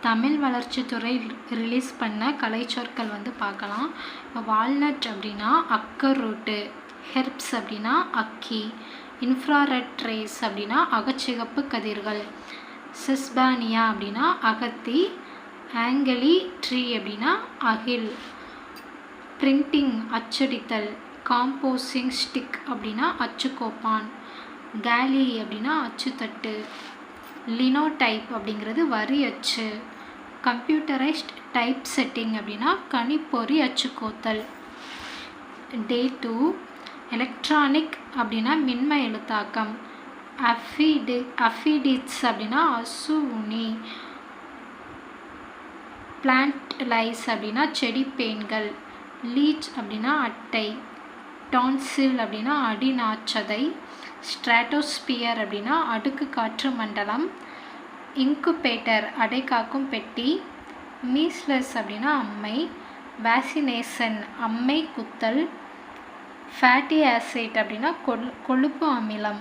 தமிழ் வளர்ச்சித்துறை ரிலீஸ் பண்ண கலைச்சொற்கள் வந்து பார்க்கலாம். வால்நட் அப்படின்னா அக்கரூட்டு, ஹெர்ப்ஸ் அப்படின்னா அக்கி, இன்ஃப்ராரெட் ரேஸ் அப்படின்னா அகச்சிகப்பு கதிர்கள், சிஸ்பானியா அப்படின்னா அகத்தி, ஆங்கலி ட்ரீ அப்படின்னா அகில், பிரிண்டிங் அச்சடித்தல், காம்போசிங் ஸ்டிக் அப்படின்னா அச்சுக்கோப்பான், கேலி அப்படின்னா அச்சுத்தட்டு, லினோடைப் அப்படிங்கிறது வரி அச்சு, கம்ப்யூட்டரைஸ்ட் டைப் செட்டிங் அப்படின்னா கணிப்பொறி அச்சுக்கோத்தல். டே 2 எலக்ட்ரானிக் அப்படின்னா மின்ம எழுத்தாக்கம், அஃபிடிட்ஸ் அப்படின்னா அசுவுனி, பிளான்ட் லைஸ் அப்படின்னா செடி பேன்கள், லீச் அப்படின்னா அட்டை, டான்சில் அப்படின்னா அடிநாச்சதை, ஸ்ட்ராட்டோஸ்பியர் அப்படின்னா அடுக்கு காற்று மண்டலம், இன்குபேட்டர் அடைகாக்கும் பெட்டி, மீஸ்லஸ் அப்படின்னா அம்மை, வேக்சினேஷன் அம்மை குத்தல், ஃபேட்டி ஆசிட் அப்படின்னா கொழுப்பு அமிலம்.